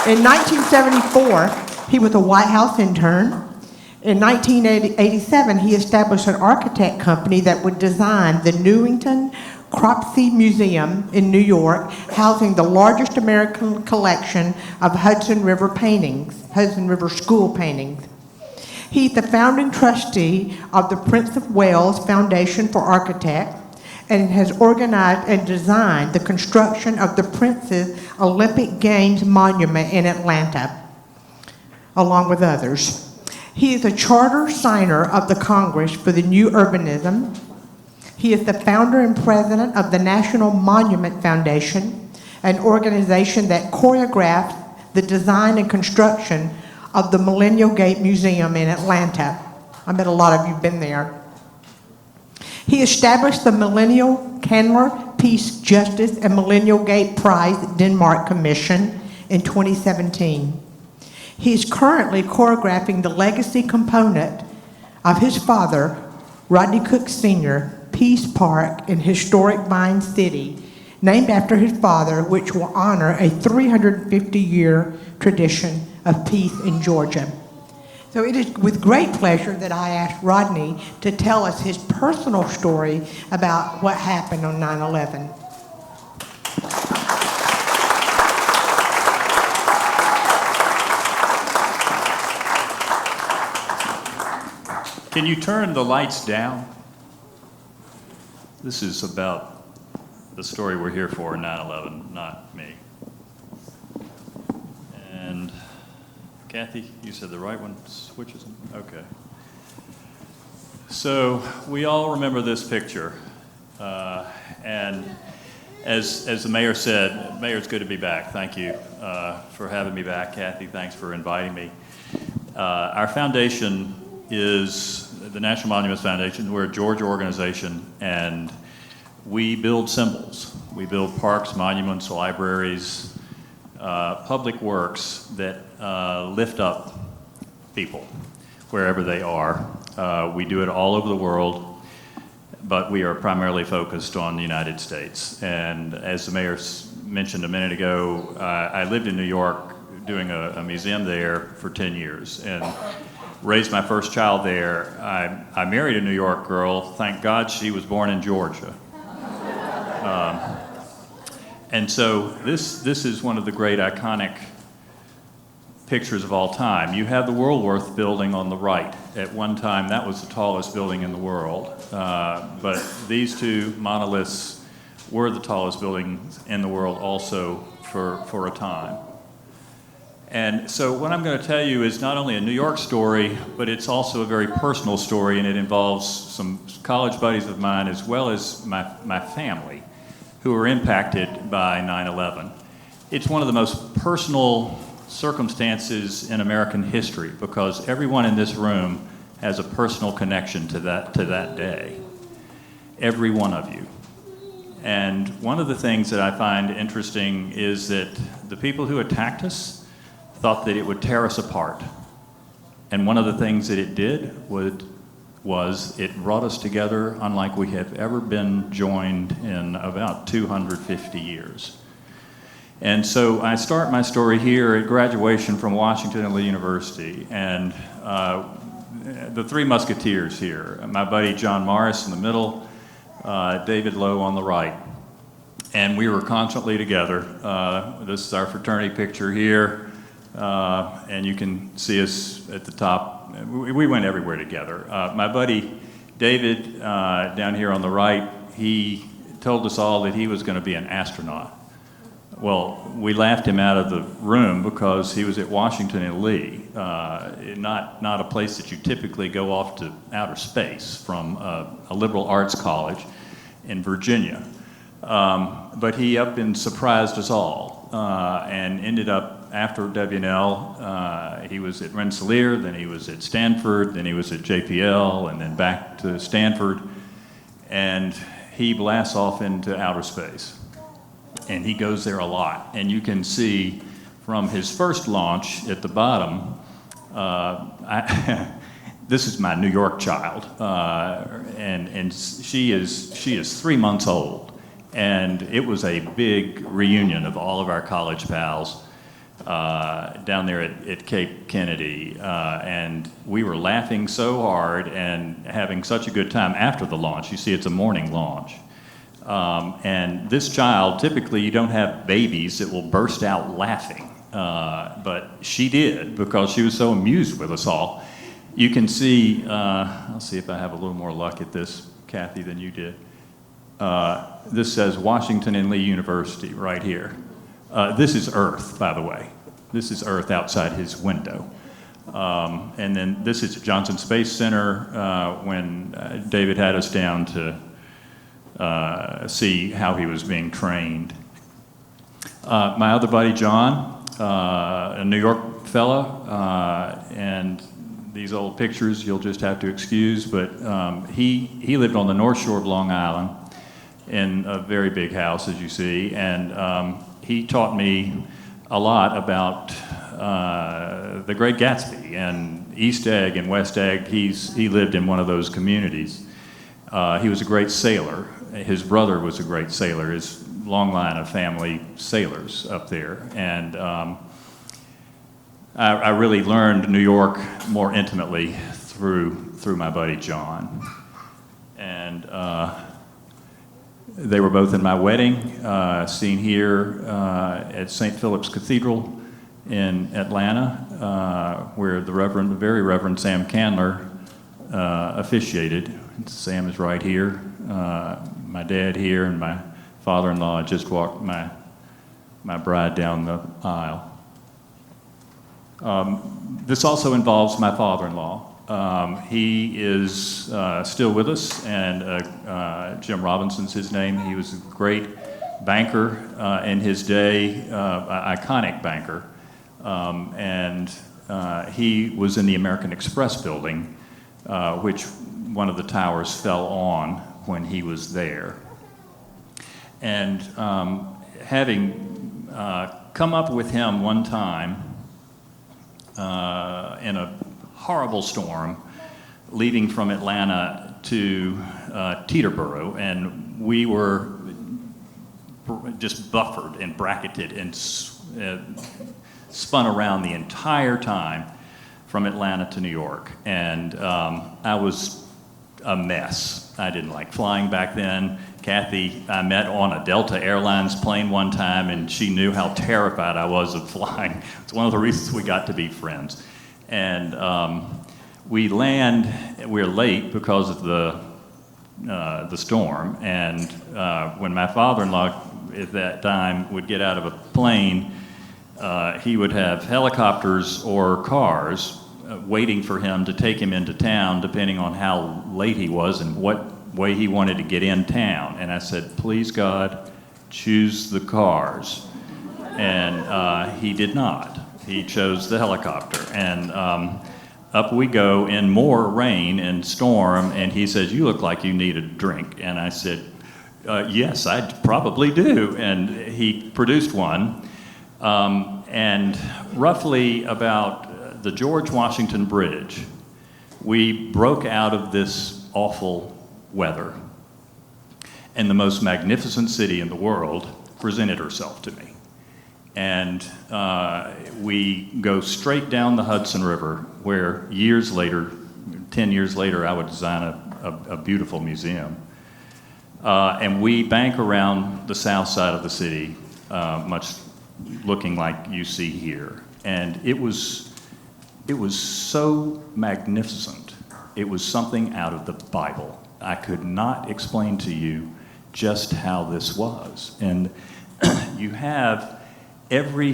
In 1974, He was a White House intern. In 1987, he established an architect company that would design the Newington Cropsey Museum in New York, housing the largest American collection of Hudson River school paintings. He's the founding trustee of the Prince of Wales Foundation for Architects and has organized and designed the construction of the Prince's Olympic Games Monument in Atlanta, along with others. He is a charter signer of the Congress for the New Urbanism. He is the founder and president of the National Monument Foundation, an organization that choreographed the design and construction of the Millennial Gate Museum in Atlanta. I bet a lot of you have been there. He established the Millennial Candler Peace, Justice, and Millennial Gate Prize Denmark Commission in 2017. He is currently choreographing the legacy component of his father, Rodney Cook Sr., Peace Park in historic Vine City, named after his father, which will honor a 350-year tradition of peace in Georgia. So it is with great pleasure that I asked Rodney to tell us his personal story about what happened on 9/11. Can you turn the lights down? This is about the story we're here for, 9/11, not me. And Kathy, you said the right one switches them? Okay. So we all remember this picture. And as the mayor said, Mayor, it's good to be back. Thank you for having me back. Kathy, thanks for inviting me. Our foundation is the National Monuments Foundation. We're a Georgia organization, and we build symbols. We build parks, monuments, libraries, public works that lift up people wherever they are. We do it all over the world, but we are primarily focused on the United States. And as the mayor mentioned a minute ago, I lived in New York doing a museum there for 10 years and raised my first child there. I married a New York girl. Thank God she was born in Georgia. And so this is one of the great iconic pictures of all time. You have the Woolworth building on the right. At one time, that was the tallest building in the world. But these two monoliths were the tallest buildings in the world also for a time. And so what I'm going to tell you is not only a New York story, but it's also a very personal story, and it involves some college buddies of mine as well as my family who were impacted by 9/11. It's one of the most personal circumstances in American history because everyone in this room has a personal connection to that day. Every one of you. And one of the things that I find interesting is that the people who attacked us thought that it would tear us apart. And one of the things that it did was it brought us together unlike we have ever been joined in about 250 years. And so I start my story here at graduation from Washington and Lee University, and the three musketeers here, my buddy John Morris in the middle, David Lowe on the right. And we were constantly together. This is our fraternity picture here. And you can see us at the top. We went everywhere together. My buddy David, down here on the right, he told us all that he was going to be an astronaut. Well, we laughed him out of the room because he was at Washington and Lee, not a place that you typically go off to outer space from a liberal arts college in Virginia. But he up and surprised us all and ended up after WNL, he was at Rensselaer, then he was at Stanford, then he was at JPL, and then back to Stanford. And he blasts off into outer space. And he goes there a lot. And you can see from his first launch at the bottom, this is my New York child. And she is 3 months old. And it was a big reunion of all of our college pals. down there at Cape Kennedy, and we were laughing so hard and having such a good time after the launch. You see, it's a morning launch. And this child, typically you don't have babies that will burst out laughing, but she did because she was so amused with us all. You can see, I'll see if I have a little more luck at this, Kathy, than you did. This says Washington and Lee University right here. This is Earth, by the way. This is Earth outside his window. And then this is Johnson Space Center when David had us down to see how he was being trained. My other buddy, John, a New York fella, and these old pictures you'll just have to excuse, but he lived on the North Shore of Long Island in a very big house, as you see, and he taught me a lot about the Great Gatsby and East Egg and West Egg. He lived in one of those communities. He was a great sailor. His brother was a great sailor. His long line of family sailors up there, and I really learned New York more intimately through my buddy John. And they were both in my wedding, seen here at St. Philip's Cathedral in Atlanta, where the very Reverend Sam Candler officiated. Sam is right here. My dad here, and my father-in-law just walked my bride down the aisle. This also involves my father-in-law. He is still with us, and Jim Robinson's his name. He was a great banker in his day, iconic banker, and he was in the American Express building, which one of the towers fell on when he was there. And having come up with him one time in a horrible storm, leaving from Atlanta to Teterboro, and we were just buffered and bracketed and spun around the entire time from Atlanta to New York. And I was a mess. I didn't like flying back then. Kathy, I met on a Delta Airlines plane one time, and she knew how terrified I was of flying. It's one of the reasons we got to be friends. And we land, we're late because of the storm. And when my father-in-law at that time would get out of a plane, he would have helicopters or cars waiting for him to take him into town, depending on how late he was and what way he wanted to get in town. And I said, please God, choose the cars. And he did not. He chose the helicopter. And up we go in more rain and storm, and he says, you look like you need a drink. And I said, yes, I probably do. And he produced one. And roughly about the George Washington Bridge, we broke out of this awful weather, and the most magnificent city in the world presented herself to me. And we go straight down the Hudson River, where years later, 10 years later, I would design a beautiful museum. And we bank around the south side of the city, much looking like you see here. And it was so magnificent. It was something out of the Bible. I could not explain to you just how this was. And you have every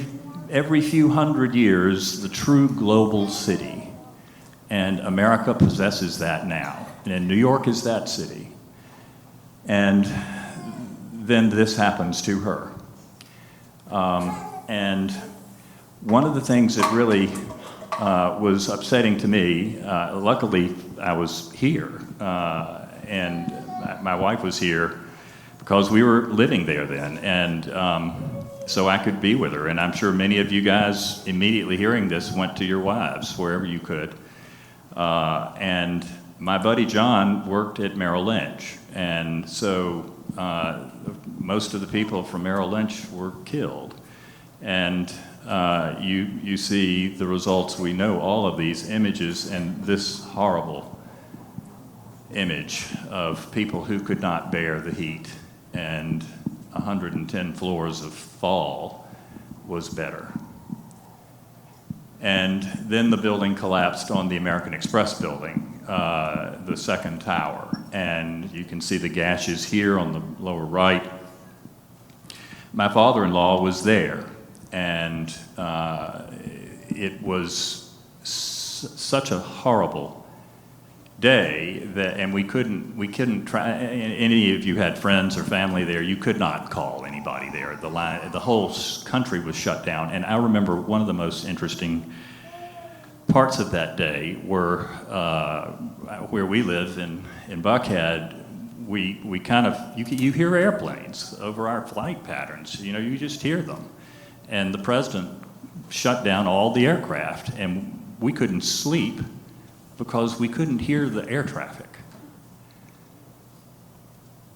few hundred years the true global city. And America possesses that now. And New York is that city. And then this happens to her. And one of the things that really was upsetting to me, luckily I was here, and my wife was here because we were living there then, and so I could be with her. And I'm sure many of you guys immediately hearing this went to your wives wherever you could. And my buddy John worked at Merrill Lynch, and so most of the people from Merrill Lynch were killed. And you see the results. We know all of these images, and this horrible image of people who could not bear the heat, and 110 floors of fall was better. And then the building collapsed on the American Express building, the second tower. And you can see the gashes here on the lower right. My father-in-law was there, and it was such a horrible day and we couldn't try. Any of you had friends or family there, you could not call anybody there. The whole country was shut down. And I remember one of the most interesting parts of that day were where we live in Buckhead. We kind of, you hear airplanes over our flight patterns. You just hear them. And the president shut down all the aircraft, and we couldn't sleep because we couldn't hear the air traffic.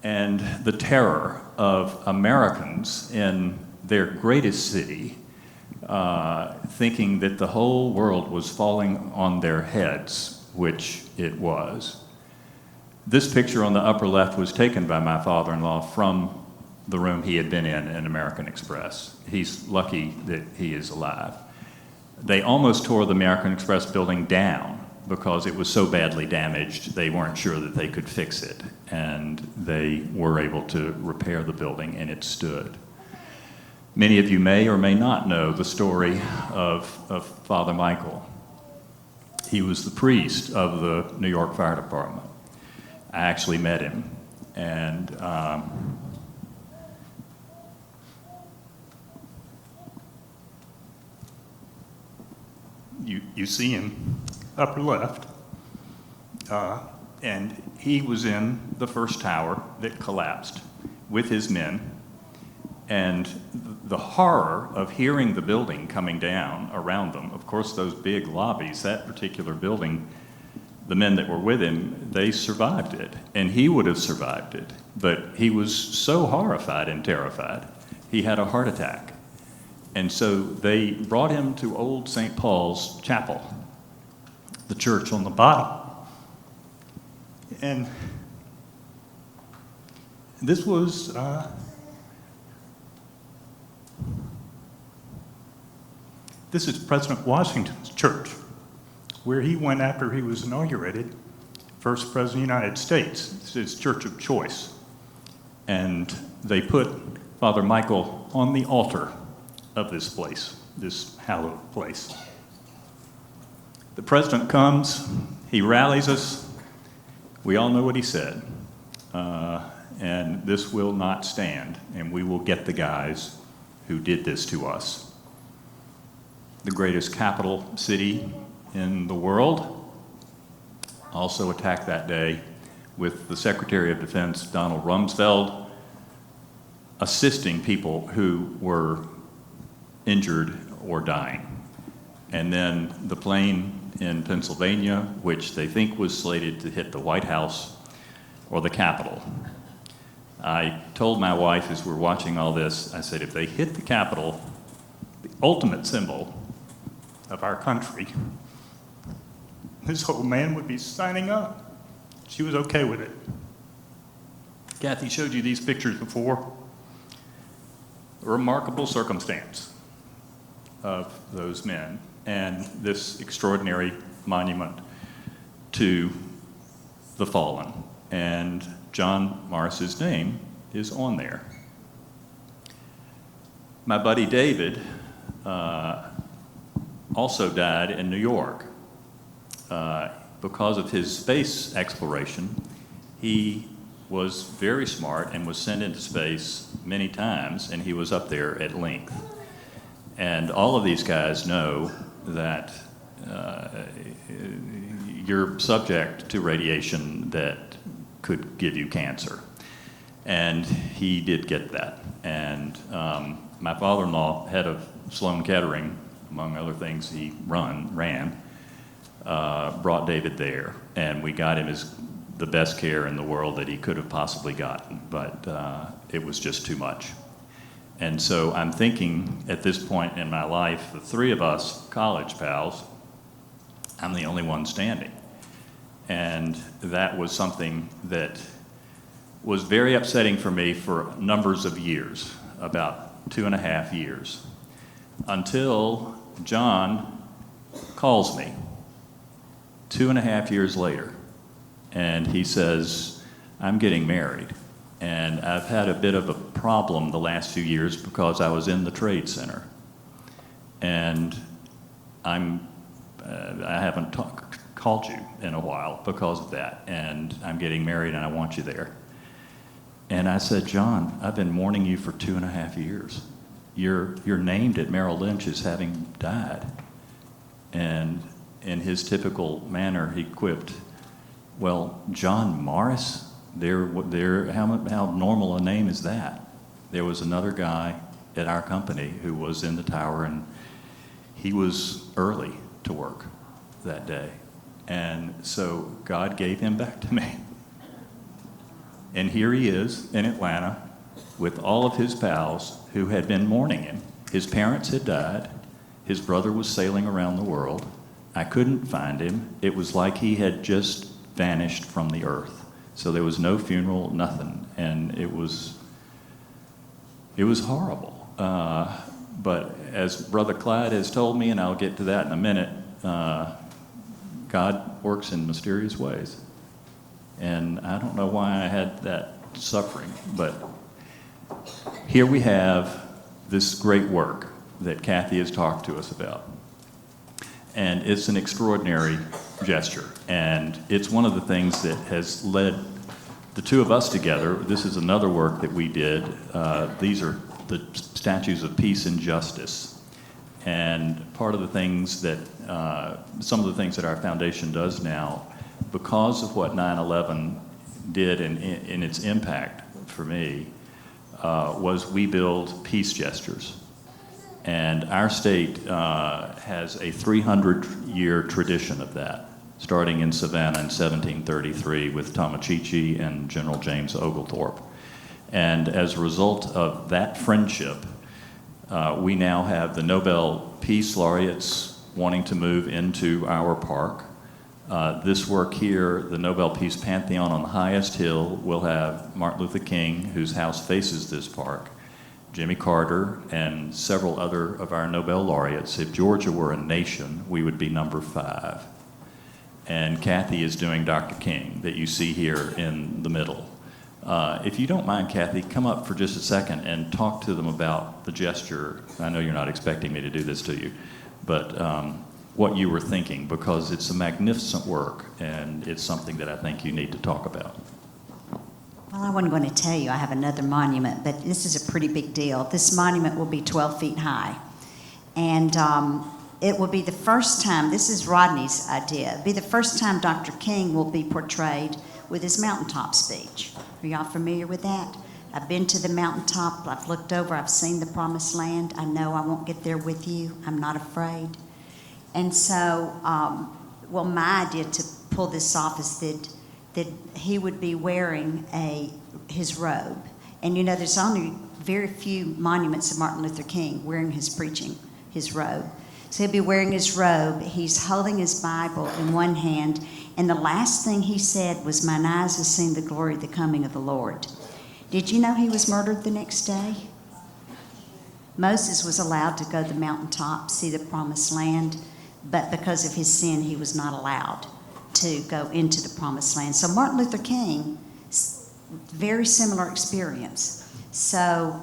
And the terror of Americans in their greatest city, thinking that the whole world was falling on their heads, which it was. This picture on the upper left was taken by my father-in-law from the room he had been in American Express. He's lucky that he is alive. They almost tore the American Express building down because it was so badly damaged, they weren't sure that they could fix it. And they were able to repair the building, and it stood. Many of you may or may not know the story of Father Michael. He was the priest of the New York Fire Department. I actually met him, and you see him upper left, and he was in the first tower that collapsed with his men, and the horror of hearing the building coming down around them. Of course, those big lobbies, that particular building, the men that were with him, they survived it, and he would have survived it, but he was so horrified and terrified, he had a heart attack. And so they brought him to Old St. Paul's Chapel, the church on the bottom. And this was this is President Washington's church, where he went after he was inaugurated, first president of the United States. It's his church of choice. And they put Father Michael on the altar of this place, this hallowed place. The president comes, he rallies us. We all know what he said. And this will not stand, and we will get the guys who did this to us. The greatest capital city in the world also attacked that day, with the Secretary of Defense, Donald Rumsfeld, assisting people who were injured or dying. And then the plane in Pennsylvania, which they think was slated to hit the White House or the Capitol. I told my wife as we're watching all this, I said, if they hit the Capitol, the ultimate symbol of our country, this old man would be signing up. She was okay with it. Kathy showed you these pictures before. A remarkable circumstance of those men and this extraordinary monument to the fallen. And John Morris's name is on there. My buddy David also died in New York. Because of his space exploration, he was very smart and was sent into space many times, and he was up there at length. And all of these guys know that you're subject to radiation that could give you cancer. And he did get that. And my father-in-law, head of Sloan Kettering, among other things he ran, brought David there. And we got him the best care in the world that he could have possibly gotten, but it was just too much. And so I'm thinking at this point in my life, the three of us college pals, I'm the only one standing. And that was something that was very upsetting for me for numbers of years, about 2.5 years, until John calls me 2.5 years later, and he says, I'm getting married. And I've had a bit of a problem the last few years because I was in the trade center. And I haven't called you in a while because of that. And I'm getting married and I want you there. And I said, John, I've been mourning you for 2.5 years. You're named at Merrill Lynch as having died. And in his typical manner, he quipped, well, John Morris? How normal a name is that? There was another guy at our company who was in the tower, and he was early to work that day. And so God gave him back to me. And here he is in Atlanta with all of his pals who had been mourning him. His parents had died. His brother was sailing around the world. I couldn't find him. It was like he had just vanished from the earth. So there was no funeral, nothing, and it was horrible. But as Brother Clyde has told me, and I'll get to that in a minute, God works in mysterious ways. And I don't know why I had that suffering, but here we have this great work that Kathy has talked to us about. And it's an extraordinary gesture. And it's one of the things that has led the two of us together. This is another work that we did. These are the statues of peace and justice. And part of the things that, some of the things that our foundation does now, because of what 9/11 did in its impact for me, was we build peace gestures. And our state has a 300-year tradition of that, starting in Savannah in 1733 with Tomochichi and General James Oglethorpe. And as a result of that friendship, we now have the Nobel Peace Laureates wanting to move into our park. This work here, the Nobel Peace Pantheon on the highest hill, will have Martin Luther King, whose house faces this park, Jimmy Carter, and several other of our Nobel laureates. If Georgia were a nation, we would be number 5. And Kathy is doing Dr. King, that you see here in the middle. If you don't mind, Kathy, come up for just a second and talk to them about the gesture. I know you're not expecting me to do this to you, but what you were thinking, because it's a magnificent work, and it's something that I think you need to talk about. Well, I wasn't going to tell you I have another monument, but this is a pretty big deal. This monument will be 12 feet high. And it will be the first time, this is Rodney's idea, it'll be the first time Dr. King will be portrayed with his mountaintop speech. Are y'all familiar with that? I've been to the mountaintop, I've looked over, I've seen the promised land. I know I won't get there with you. I'm not afraid. And so, well, my idea to pull this off is that he would be wearing his robe. And you know, there's only very few monuments of Martin Luther King wearing his robe. So he'll be wearing his robe, he's holding his Bible in one hand, and the last thing he said was, "Mine eyes have seen the glory of the coming of the Lord." Did you know he was murdered the next day? Moses was allowed to go to the mountaintop, see the promised land, but because of his sin, he was not allowed to go into the promised land. So Martin Luther King, very similar experience. So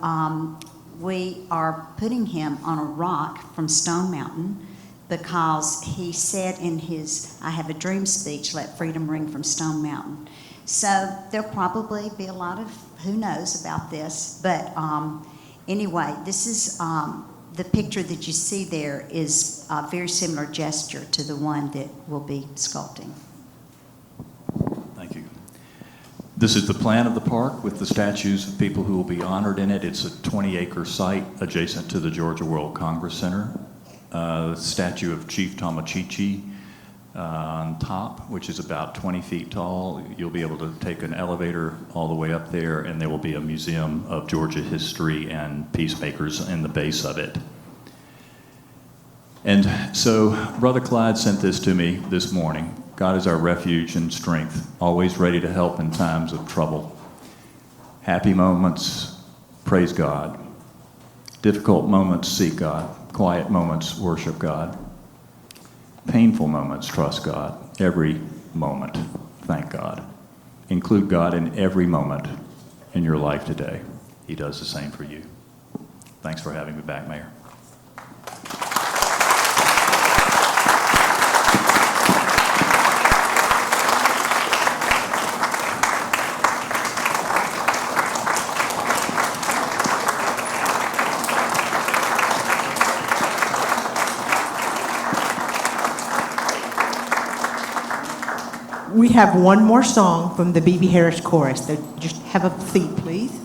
we are putting him on a rock from Stone Mountain because he said in his I Have a Dream speech, "Let freedom ring from Stone Mountain." So there'll probably be a lot of who knows about this, but anyway, this is the picture that you see there is a very similar gesture to the one that we'll be sculpting. Thank you. This is the plan of the park with the statues of people who will be honored in it. It's a 20-acre site adjacent to the Georgia World Congress Center. The statue of Chief Tomochichi on top, which is about 20 feet tall. You'll be able to take an elevator all the way up there, and there will be a museum of Georgia history and peacemakers in the base of it. And so Brother Clyde sent this to me this morning. God is our refuge and strength, always ready to help in times of trouble. Happy moments, praise God. Difficult moments, seek God. Quiet moments, worship God. Painful moments, trust God. Every moment, thank God. Include God in every moment in your life today. He does the same for you. Thanks for having me back, Mayor. We have one more song from the Beebe Harris Chorus. So just have a seat, please.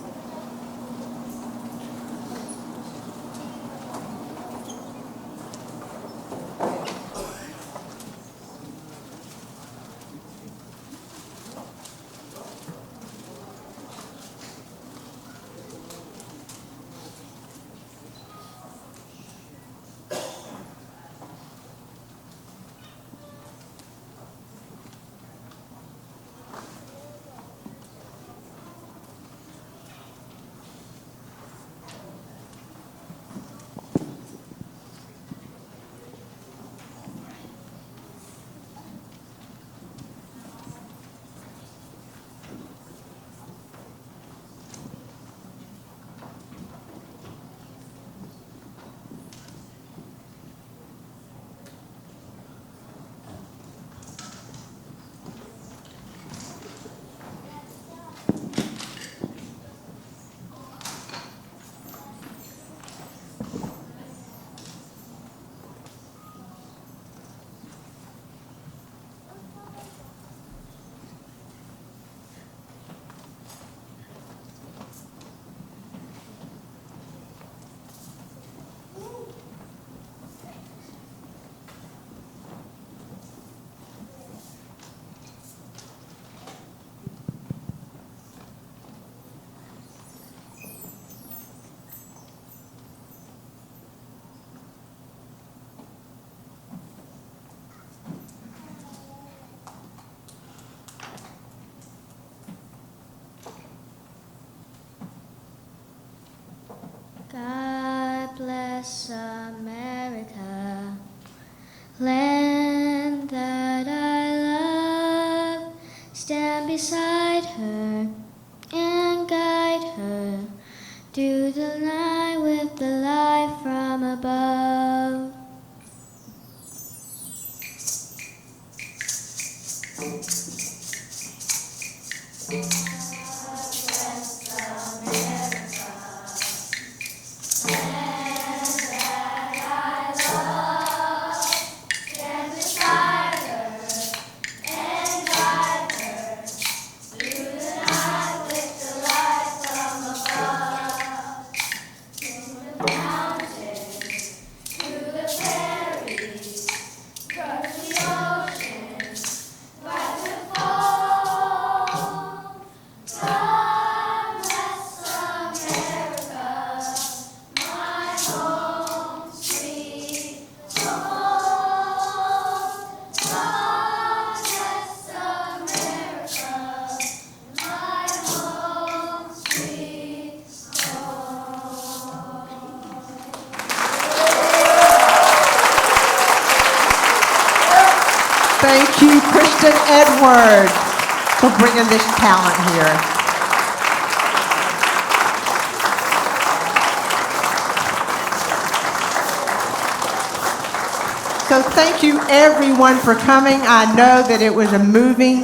God bless America, land that I love. Stand beside her and guide her through the night with the light from above. Thank you, Kristen Edwards, for bringing this talent here. So thank you, everyone, for coming. I know that it was a moving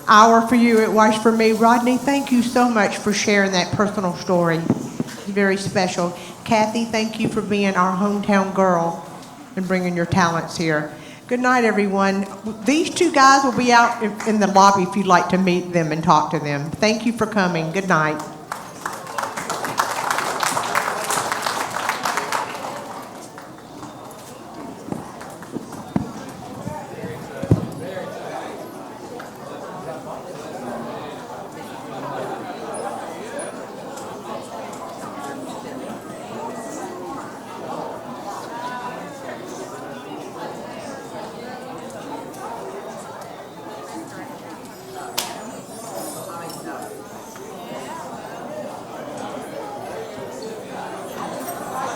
hour for you. It was for me. Rodney, thank you so much for sharing that personal story. It's very special. Kathy, thank you for being our hometown girl and bringing your talents here. Good night, everyone. These two guys will be out in the lobby if you'd like to meet them and talk to them. Thank you for coming. Good night.